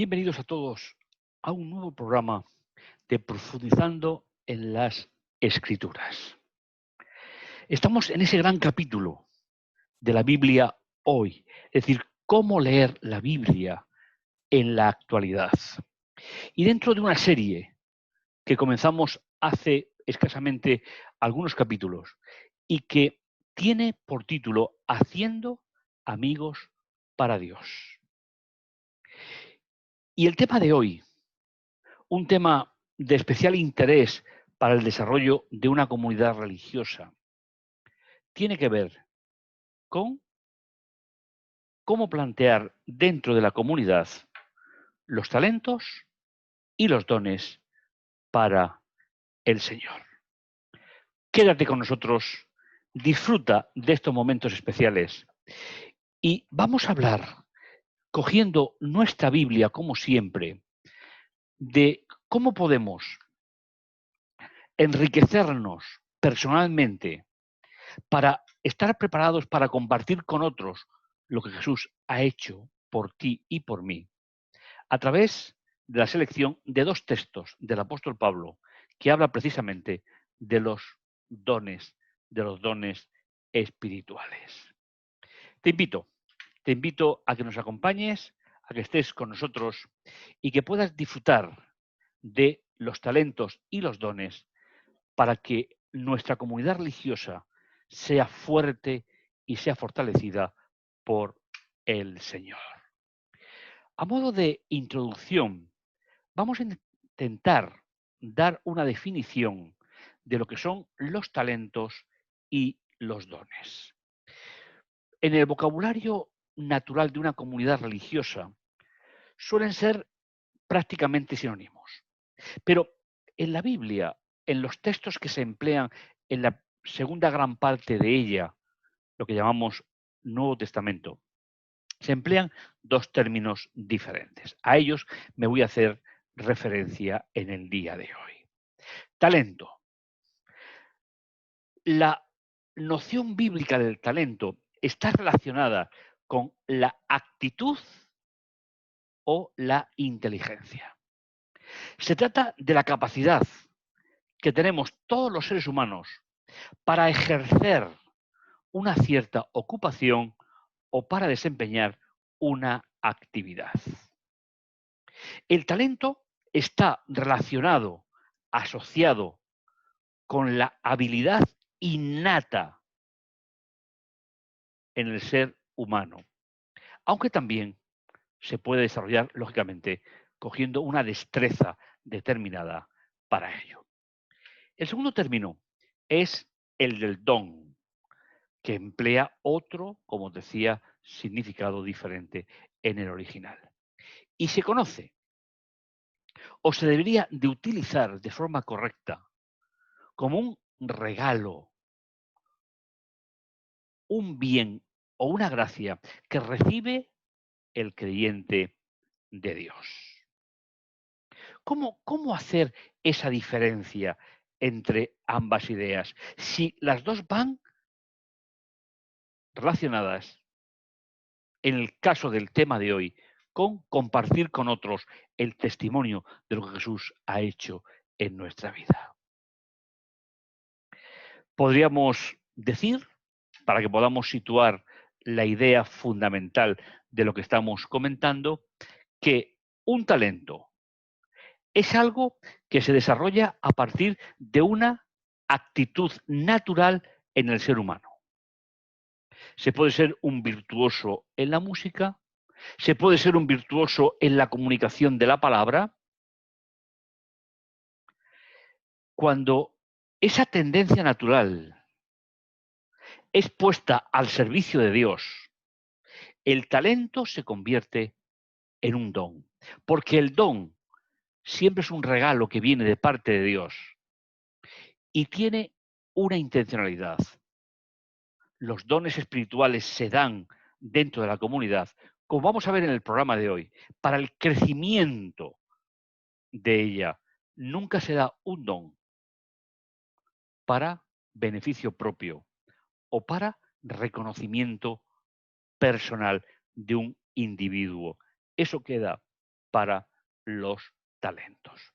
Bienvenidos a todos a un nuevo programa de Profundizando en las Escrituras. Estamos en ese gran capítulo de la Biblia hoy, es decir, cómo leer la Biblia en la actualidad. Y dentro de una serie que comenzamos hace escasamente algunos capítulos y que tiene por título Haciendo amigos para Dios. Y el tema de hoy, un tema de especial interés para el desarrollo de una comunidad religiosa, tiene que ver con cómo plantear dentro de la comunidad los talentos y los dones para el Señor. Quédate con nosotros, disfruta de estos momentos especiales y vamos a hablar, cogiendo nuestra Biblia como siempre, de cómo podemos enriquecernos personalmente para estar preparados para compartir con otros lo que Jesús ha hecho por ti y por mí, a través de la selección de dos textos del apóstol Pablo que habla precisamente de de los dones espirituales. Te invito, te invito a que nos acompañes, a que estés con nosotros y que puedas disfrutar de los talentos y los dones para que nuestra comunidad religiosa sea fuerte y sea fortalecida por el Señor. A modo de introducción, vamos a intentar dar una definición de lo que son los talentos y los dones. En el vocabulario natural de una comunidad religiosa suelen ser prácticamente sinónimos, pero en la Biblia, en los textos que se emplean en la segunda gran parte de ella, lo que llamamos Nuevo Testamento, se emplean dos términos diferentes. A ellos me voy a hacer referencia en el día de hoy. Talento. La noción bíblica del talento está relacionada con la actitud o la inteligencia. Se trata de la capacidad que tenemos todos los seres humanos para ejercer una cierta ocupación o para desempeñar una actividad. El talento está relacionado, asociado con la habilidad innata en el ser humano, aunque también se puede desarrollar, lógicamente, cogiendo una destreza determinada para ello. El segundo término es el del don, que emplea otro, como decía, significado diferente en el original. Y se conoce, o se debería de utilizar de forma correcta, como un regalo, un bien o una gracia que recibe el creyente de Dios. ¿Cómo hacer esa diferencia entre ambas ideas? Si las dos van relacionadas, en el caso del tema de hoy, con compartir con otros el testimonio de lo que Jesús ha hecho en nuestra vida. Podríamos decir, para que podamos situar la idea fundamental de lo que estamos comentando, que un talento es algo que se desarrolla a partir de una actitud natural en el ser humano. Se puede ser un virtuoso en la música, se puede ser un virtuoso en la comunicación de la palabra, cuando esa tendencia natural es puesta al servicio de Dios, el talento se convierte en un don, porque el don siempre es un regalo que viene de parte de Dios y tiene una intencionalidad. Los dones espirituales se dan dentro de la comunidad, como vamos a ver en el programa de hoy, para el crecimiento de ella. Nunca se da un don para beneficio propio o para reconocimiento personal de un individuo. Eso queda para los talentos.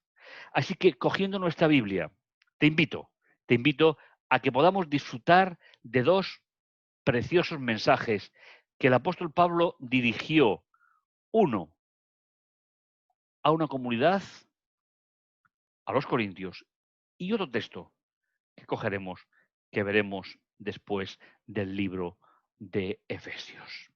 Así que, cogiendo nuestra Biblia, te invito a que podamos disfrutar de dos preciosos mensajes que el apóstol Pablo dirigió, uno a una comunidad, a los corintios, y otro texto que cogeremos, que veremos después del libro de Efesios.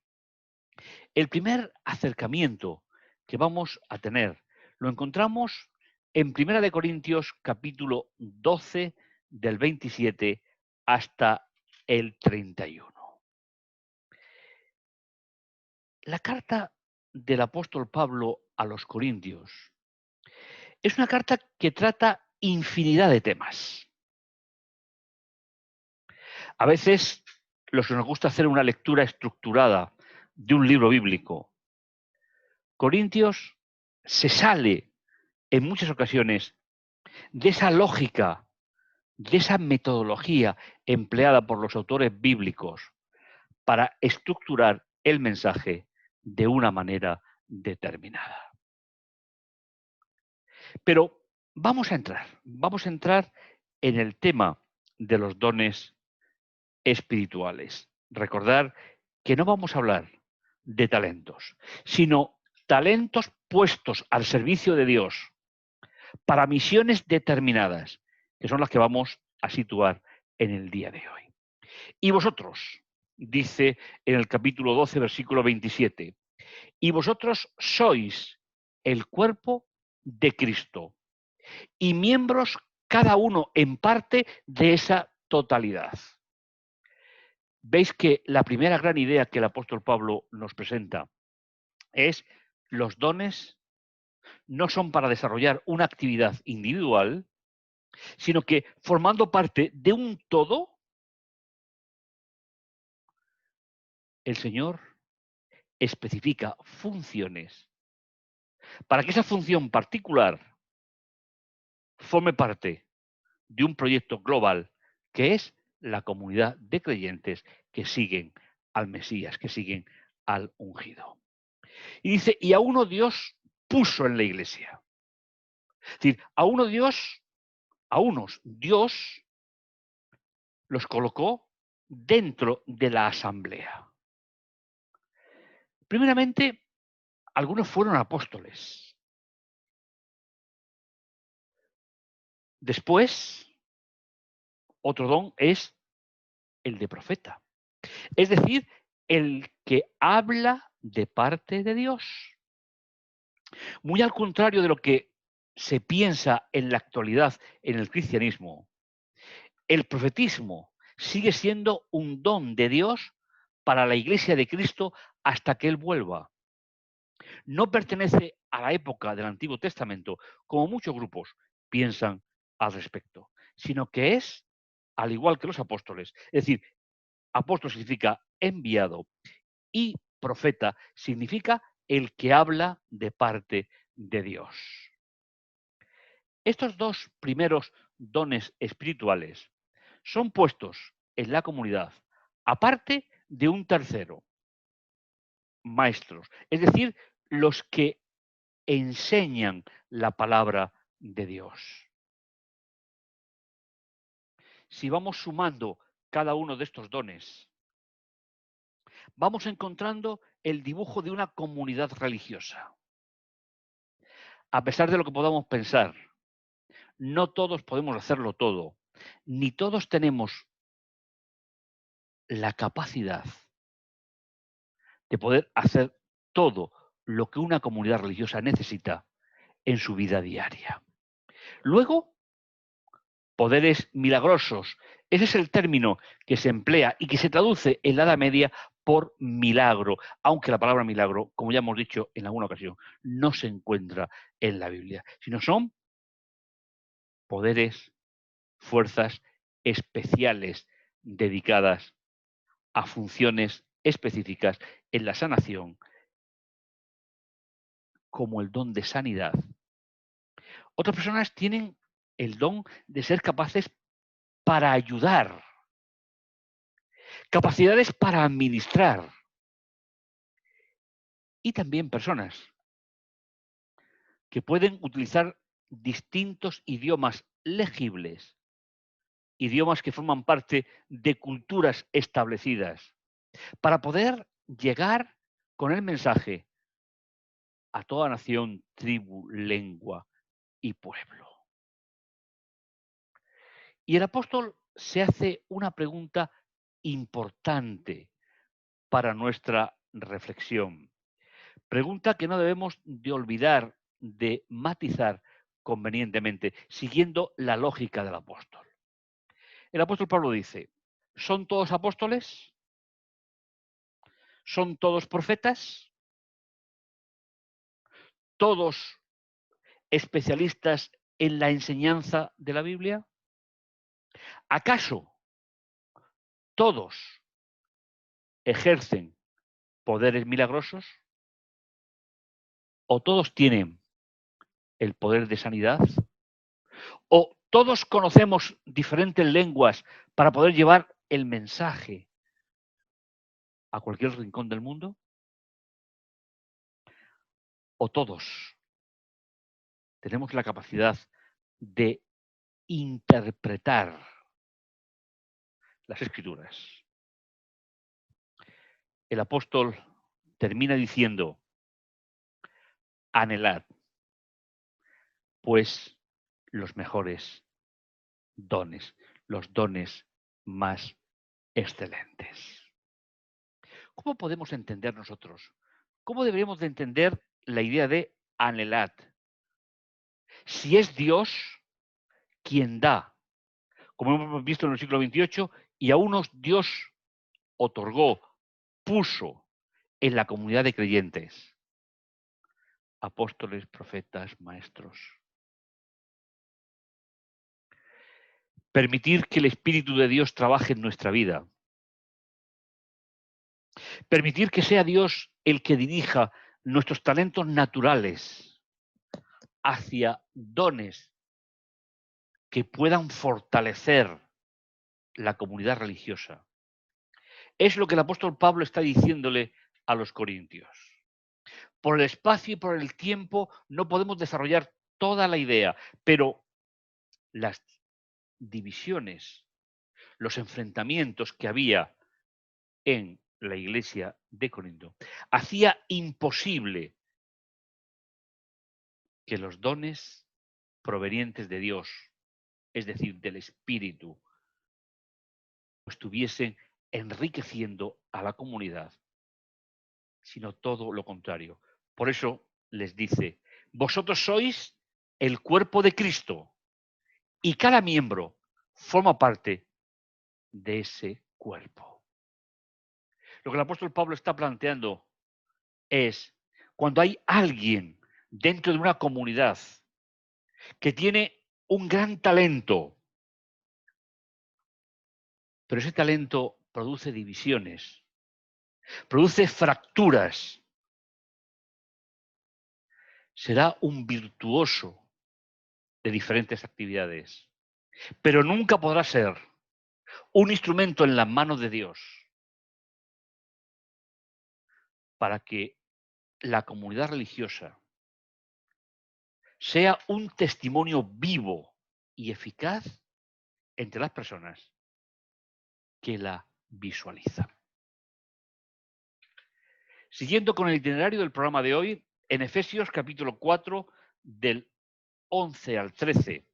El primer acercamiento que vamos a tener lo encontramos en 1 de Corintios capítulo 12 del 27 hasta el 31. La carta del apóstol Pablo a los Corintios es una carta que trata infinidad de temas. A veces, los que nos gusta hacer una lectura estructurada de un libro bíblico, Corintios se sale en muchas ocasiones de esa lógica, de esa metodología empleada por los autores bíblicos para estructurar el mensaje de una manera determinada. Pero vamos a entrar en el tema de los dones espirituales. Recordar que no vamos a hablar de talentos, sino talentos puestos al servicio de Dios para misiones determinadas, que son las que vamos a situar en el día de hoy. Y vosotros, dice en el capítulo 12, versículo 27, y vosotros sois el cuerpo de Cristo y miembros cada uno en parte de esa totalidad. Veis que la primera gran idea que el apóstol Pablo nos presenta es los dones no son para desarrollar una actividad individual, sino que formando parte de un todo, el Señor especifica funciones para que esa función particular forme parte de un proyecto global que es la comunidad de creyentes que siguen al Mesías, que siguen al ungido. Y dice, y a uno Dios puso en la iglesia. Es decir, a unos Dios los colocó dentro de la asamblea. Primeramente, algunos fueron apóstoles. Después, otro don es el de profeta. Es decir, el que habla de parte de Dios. Muy al contrario de lo que se piensa en la actualidad en el cristianismo, el profetismo sigue siendo un don de Dios para la Iglesia de Cristo hasta que Él vuelva. No pertenece a la época del Antiguo Testamento, como muchos grupos piensan al respecto, sino que es al igual que los apóstoles. Es decir, apóstol significa enviado y profeta significa el que habla de parte de Dios. Estos dos primeros dones espirituales son puestos en la comunidad, aparte de un tercero, maestros, es decir, los que enseñan la palabra de Dios. Si vamos sumando cada uno de estos dones, vamos encontrando el dibujo de una comunidad religiosa. A pesar de lo que podamos pensar, no todos podemos hacerlo todo, ni todos tenemos la capacidad de poder hacer todo lo que una comunidad religiosa necesita en su vida diaria. Luego, poderes milagrosos. Ese es el término que se emplea y que se traduce en la Edad Media por milagro, aunque la palabra milagro, como ya hemos dicho en alguna ocasión, no se encuentra en la Biblia, sino son poderes, fuerzas especiales dedicadas a funciones específicas en la sanación, como el don de sanidad. Otras personas tienen el don de ser capaces para ayudar, capacidades para administrar y también personas que pueden utilizar distintos idiomas legibles, idiomas que forman parte de culturas establecidas, para poder llegar con el mensaje a toda nación, tribu, lengua y pueblo. Y el apóstol se hace una pregunta importante para nuestra reflexión. Pregunta que no debemos de olvidar de matizar convenientemente, siguiendo la lógica del apóstol. El apóstol Pablo dice, ¿son todos apóstoles? ¿Son todos profetas? ¿Todos especialistas en la enseñanza de la Biblia? ¿Acaso todos ejercen poderes milagrosos? ¿O todos tienen el poder de sanidad? ¿O todos conocemos diferentes lenguas para poder llevar el mensaje a cualquier rincón del mundo? ¿O todos tenemos la capacidad de interpretar las Escrituras? El apóstol termina diciendo, anhelad, pues, los mejores dones, los dones más excelentes. ¿Cómo podemos entender nosotros? ¿Cómo deberíamos de entender la idea de anhelad? Si es Dios quien da, como hemos visto en el siglo XXVIII, y a unos Dios otorgó, puso en la comunidad de creyentes, apóstoles, profetas, maestros. Permitir que el Espíritu de Dios trabaje en nuestra vida. Permitir que sea Dios el que dirija nuestros talentos naturales hacia dones que puedan fortalecer la comunidad religiosa. Es lo que el apóstol Pablo está diciéndole a los corintios. Por el espacio y por el tiempo no podemos desarrollar toda la idea, pero las divisiones, los enfrentamientos que había en la iglesia de Corinto hacía imposible que los dones provenientes de Dios, es decir, del Espíritu, estuviesen enriqueciendo a la comunidad, sino todo lo contrario. Por eso les dice, vosotros sois el cuerpo de Cristo y cada miembro forma parte de ese cuerpo. Lo que el apóstol Pablo está planteando es cuando hay alguien dentro de una comunidad que tiene un gran talento, pero ese talento produce divisiones, produce fracturas, será un virtuoso de diferentes actividades, pero nunca podrá ser un instrumento en las manos de Dios para que la comunidad religiosa sea un testimonio vivo y eficaz entre las personas que la visualizan. Siguiendo con el itinerario del programa de hoy, en Efesios capítulo 4, del 11 al 13,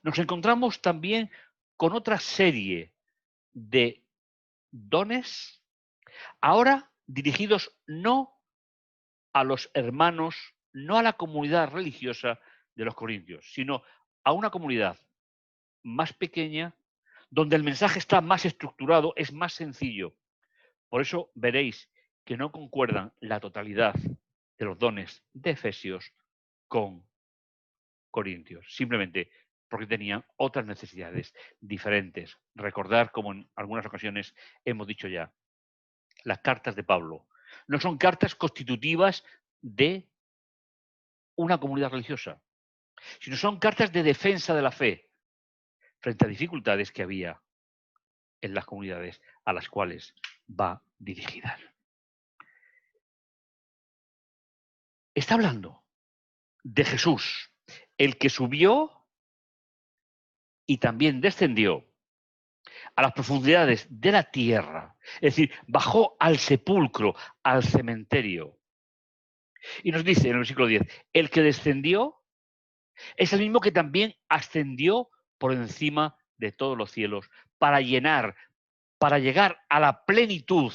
nos encontramos también con otra serie de dones, ahora dirigidos no a los hermanos, no a la comunidad religiosa de los corintios, sino a una comunidad más pequeña, donde el mensaje está más estructurado, es más sencillo. Por eso veréis que no concuerdan la totalidad de los dones de Efesios con Corintios, simplemente porque tenían otras necesidades diferentes. Recordar, como en algunas ocasiones hemos dicho ya, las cartas de Pablo no son cartas constitutivas de una comunidad religiosa, sino son cartas de defensa de la fe frente a dificultades que había en las comunidades a las cuales va dirigida. Está hablando de Jesús, el que subió y también descendió a las profundidades de la tierra, es decir, bajó al sepulcro, al cementerio. Y nos dice en el versículo 10, el que descendió es el mismo que también ascendió por encima de todos los cielos para llenar, para llegar a la plenitud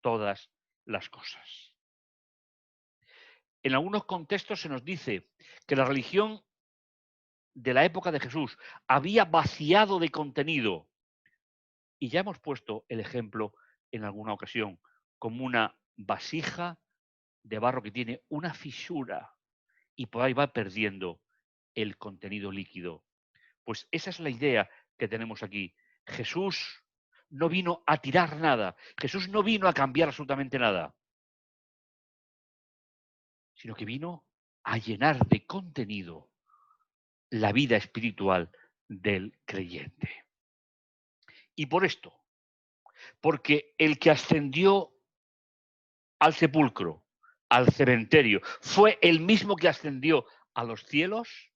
todas las cosas. En algunos contextos se nos dice que la religión de la época de Jesús había vaciado de contenido. Y ya hemos puesto el ejemplo en alguna ocasión, como una vasija de barro que tiene una fisura y por ahí va perdiendo el contenido líquido. Pues esa es la idea que tenemos aquí. Jesús no vino a tirar nada, Jesús no vino a cambiar absolutamente nada, sino que vino a llenar de contenido la vida espiritual del creyente. Y por esto, porque el que ascendió al sepulcro, al cementerio, fue el mismo que ascendió a los cielos,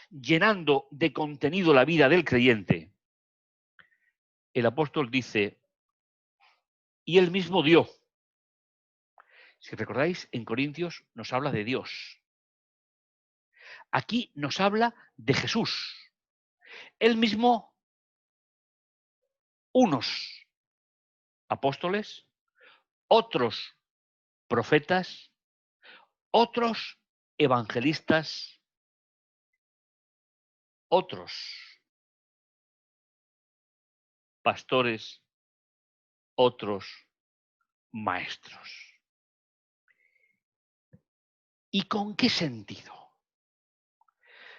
llenando de contenido la vida del creyente, el apóstol dice, y él mismo dio. Si recordáis, en Corintios nos habla de Dios. Aquí nos habla de Jesús. Él mismo, unos apóstoles, otros profetas, otros evangelistas, otros pastores, otros maestros. ¿Y con qué sentido?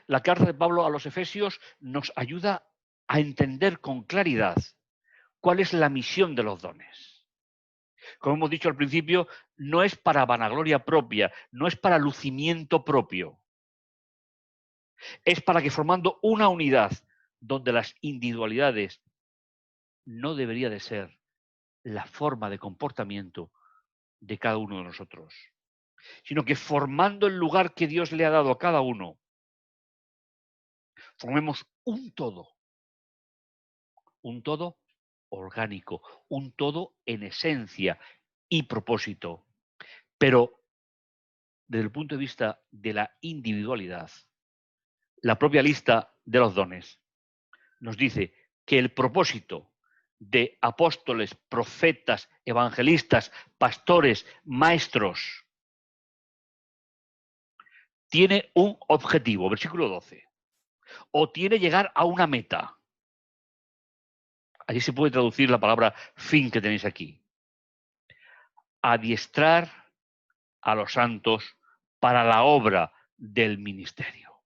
La carta de Pablo a los Efesios nos ayuda a entender con claridad cuál es la misión de los dones. Como hemos dicho al principio, no es para vanagloria propia, no es para lucimiento propio. Es para que formando una unidad donde las individualidades no debería de ser la forma de comportamiento de cada uno de nosotros, sino que formando el lugar que Dios le ha dado a cada uno, formemos un todo orgánico, un todo en esencia y propósito. Pero desde el punto de vista de la individualidad, la propia lista de los dones nos dice que el propósito de apóstoles, profetas, evangelistas, pastores, maestros, tiene un objetivo, versículo 12, o tiene llegar a una meta. Allí se puede traducir la palabra fin que tenéis aquí. Adiestrar a los santos para la obra del ministerio.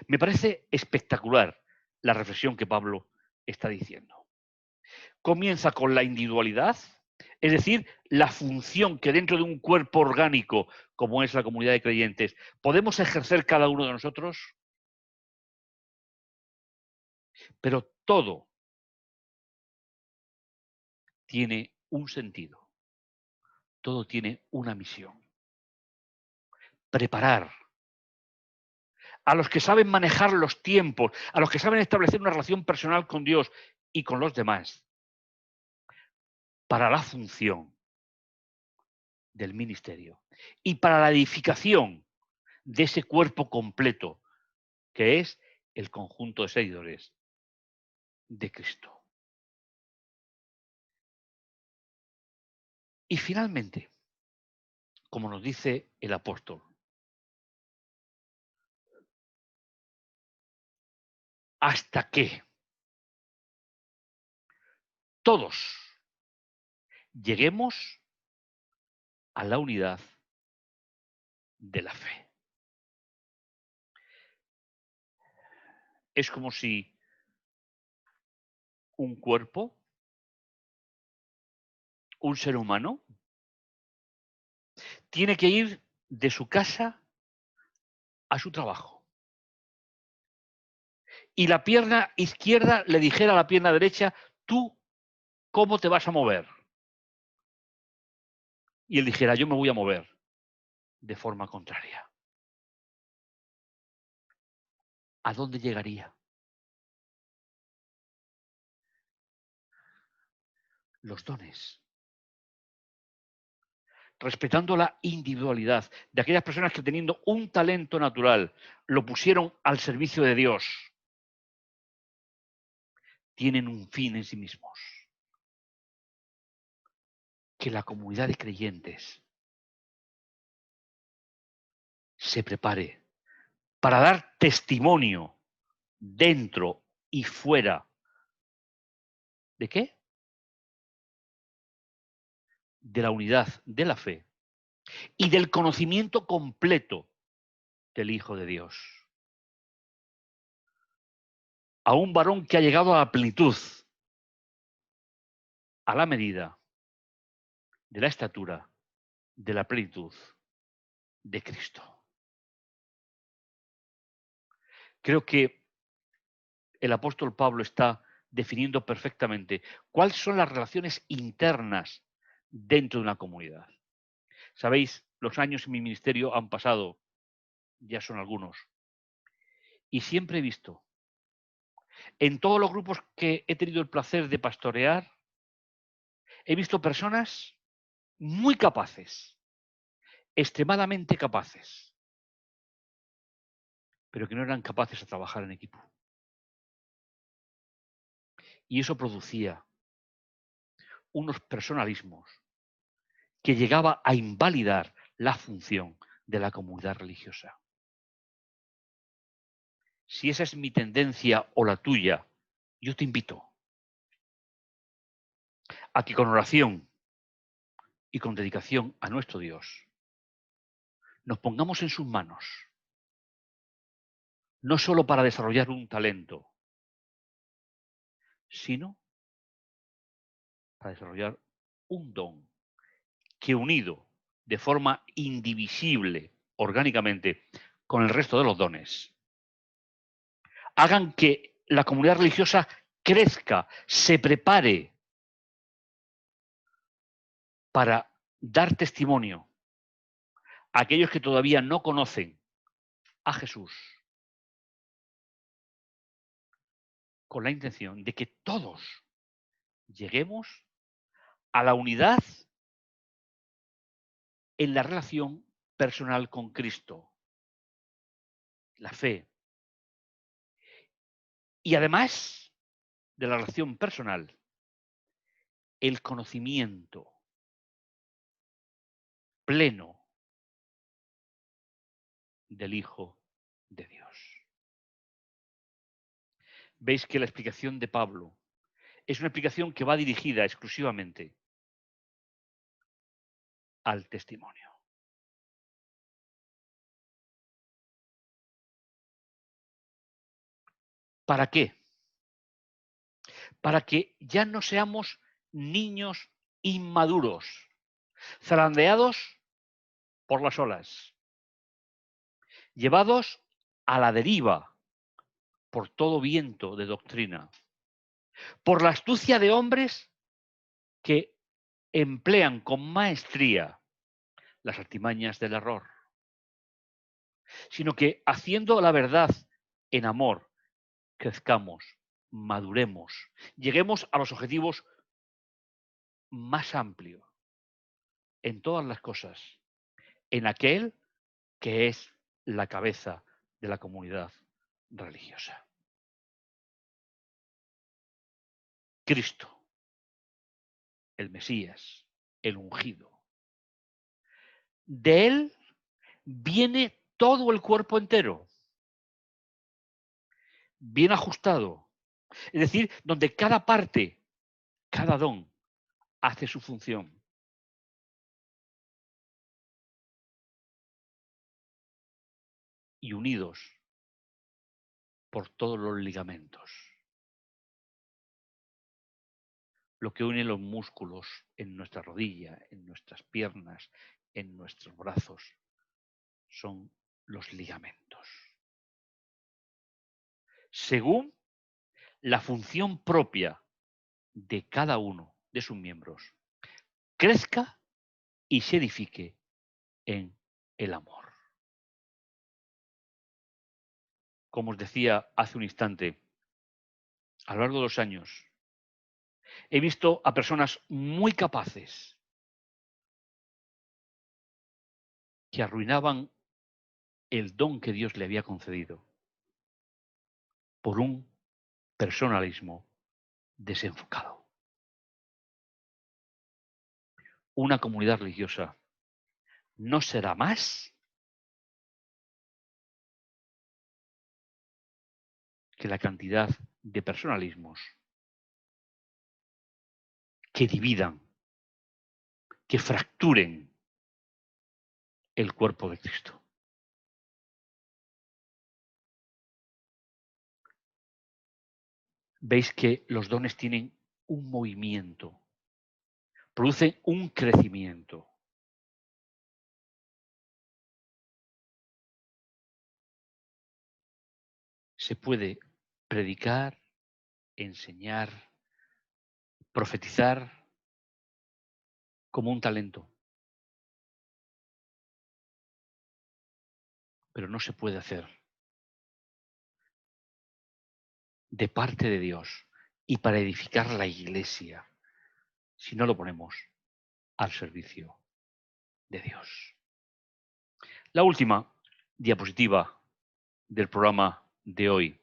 Me parece espectacular la reflexión que Pablo está diciendo. Comienza con la individualidad, es decir, la función que dentro de un cuerpo orgánico, como es la comunidad de creyentes, podemos ejercer cada uno de nosotros, pero todo tiene un sentido, todo tiene una misión. Preparar a los que saben manejar los tiempos, a los que saben establecer una relación personal con Dios y con los demás, para la función del ministerio y para la edificación de ese cuerpo completo que es el conjunto de seguidores de Cristo. Y finalmente, como nos dice el apóstol, hasta que todos lleguemos a la unidad de la fe. Es como si un cuerpo, un ser humano, tiene que ir de su casa a su trabajo. Y la pierna izquierda le dijera a la pierna derecha, ¿tú cómo te vas a mover? y él dijera, yo me voy a mover de forma contraria, ¿a dónde llegaría? Los dones, respetando la individualidad de aquellas personas que teniendo un talento natural lo pusieron al servicio de Dios, tienen un fin en sí mismos, que la comunidad de creyentes se prepare para dar testimonio dentro y fuera. ¿De qué? De la unidad de la fe y del conocimiento completo del Hijo de Dios. A un varón que ha llegado a la plenitud, a la medida de la estatura de la plenitud de Cristo. Creo que el apóstol Pablo está definiendo perfectamente cuáles son las relaciones internas dentro de una comunidad. Sabéis, los años en mi ministerio han pasado, ya son algunos, y siempre he visto, en todos los grupos que he tenido el placer de pastorear, he visto personas muy capaces, extremadamente capaces, pero que no eran capaces de trabajar en equipo. Y eso producía unos personalismos que llegaba a invalidar la función de la comunidad religiosa. Si esa es mi tendencia o la tuya, yo te invito a que con oración y con dedicación a nuestro Dios nos pongamos en sus manos, no solo para desarrollar un talento, sino para desarrollar un don que unido de forma indivisible, orgánicamente, con el resto de los dones, hagan que la comunidad religiosa crezca, se prepare para dar testimonio a aquellos que todavía no conocen a Jesús, con la intención de que todos lleguemos a la unidad en la relación personal con Cristo, la fe, y además de la relación personal, el conocimiento pleno del Hijo de Dios. Veis que la explicación de Pablo es una explicación que va dirigida exclusivamente al testimonio. ¿Para qué? Para que ya no seamos niños inmaduros, zarandeados por las olas, llevados a la deriva por todo viento de doctrina, por la astucia de hombres que emplean con maestría las artimañas del error, sino que haciendo la verdad en amor, crezcamos, maduremos, lleguemos a los objetivos más amplios en todas las cosas, en aquel que es la cabeza de la comunidad religiosa. Cristo, el Mesías, el ungido. De él viene todo el cuerpo entero, bien ajustado. Es decir, donde cada parte, cada don, hace su función. Y unidos por todos los ligamentos. Lo que une los músculos en nuestra rodilla, en nuestras piernas, en nuestros brazos, son los ligamentos. Según la función propia de cada uno de sus miembros, crezca y se edifique en el amor. Como os decía hace un instante, a lo largo de los años, he visto a personas muy capaces que arruinaban el don que Dios le había concedido por un personalismo desenfocado. Una comunidad religiosa no será más que la cantidad de personalismos que dividan, que fracturen el cuerpo de Cristo. Veis que los dones tienen un movimiento, producen un crecimiento. Se puede predicar, enseñar, profetizar como un talento, pero no se puede hacer de parte de Dios y para edificar la iglesia si no lo ponemos al servicio de Dios. La última diapositiva del programa de hoy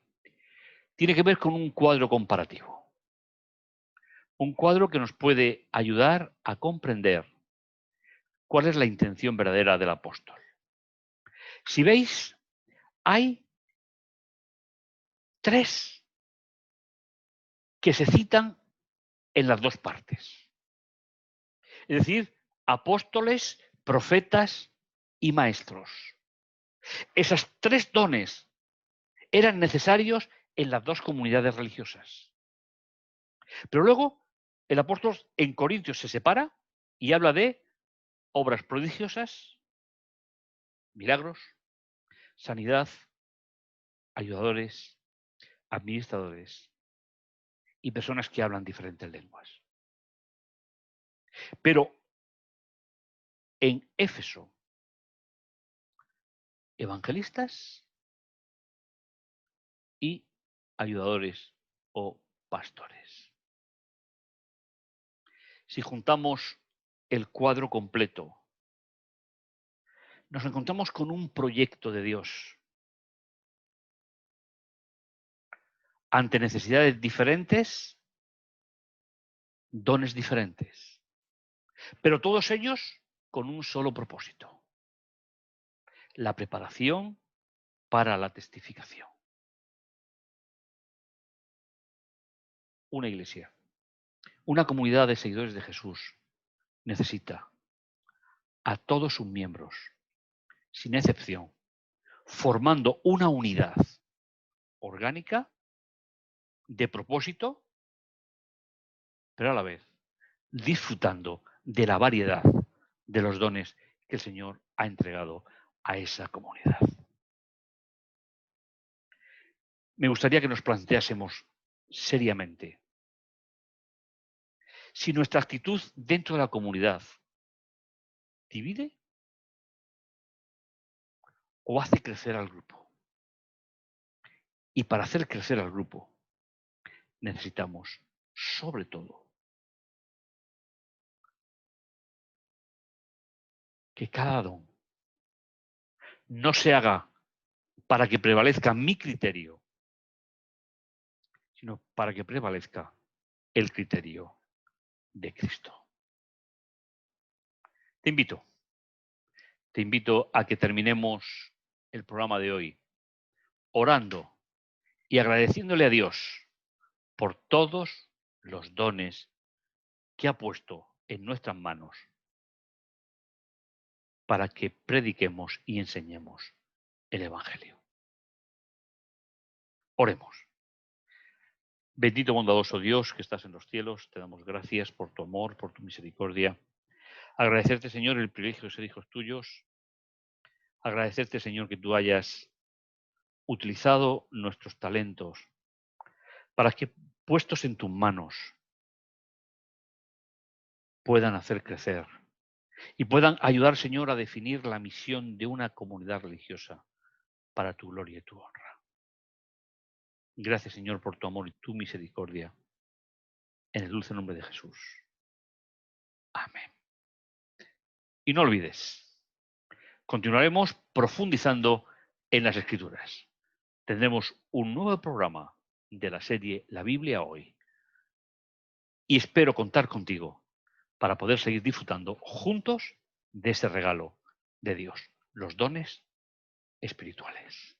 tiene que ver con un cuadro comparativo. Un cuadro que nos puede ayudar a comprender cuál es la intención verdadera del apóstol. Si veis, hay tres que se citan en las dos partes. Es decir, apóstoles, profetas y maestros. Esas tres dones eran necesarios en las dos comunidades religiosas. Pero luego el apóstol en Corintios se separa y habla de obras prodigiosas, milagros, sanidad, ayudadores, administradores y personas que hablan diferentes lenguas. Pero en Éfeso, evangelistas y ayudadores o pastores. Si juntamos el cuadro completo, nos encontramos con un proyecto de Dios ante necesidades diferentes, dones diferentes, pero todos ellos con un solo propósito: la preparación para la testificación. Una iglesia, una comunidad de seguidores de Jesús necesita a todos sus miembros, sin excepción, formando una unidad orgánica, de propósito, pero a la vez disfrutando de la variedad de los dones que el Señor ha entregado a esa comunidad. Me gustaría que nos planteásemos seriamente si nuestra actitud dentro de la comunidad divide o hace crecer al grupo. Y para hacer crecer al grupo necesitamos, sobre todo, que cada don no se haga para que prevalezca mi criterio, sino para que prevalezca el criterio de Cristo. Te invito a que terminemos el programa de hoy orando y agradeciéndole a Dios por todos los dones que ha puesto en nuestras manos para que prediquemos y enseñemos el Evangelio. Oremos. Bendito bondadoso Dios que estás en los cielos, te damos gracias por tu amor, por tu misericordia. Agradecerte, Señor, el privilegio de ser hijos tuyos. Agradecerte, Señor, que tú hayas utilizado nuestros talentos para que, puestos en tus manos, puedan hacer crecer y puedan ayudar, Señor, a definir la misión de una comunidad religiosa para tu gloria y tu honra. Gracias, Señor, por tu amor y tu misericordia. En el dulce nombre de Jesús. Amén. Y no olvides, continuaremos profundizando en las Escrituras. Tendremos un nuevo programa de la serie La Biblia hoy. Y espero contar contigo para poder seguir disfrutando juntos de ese regalo de Dios, los dones espirituales.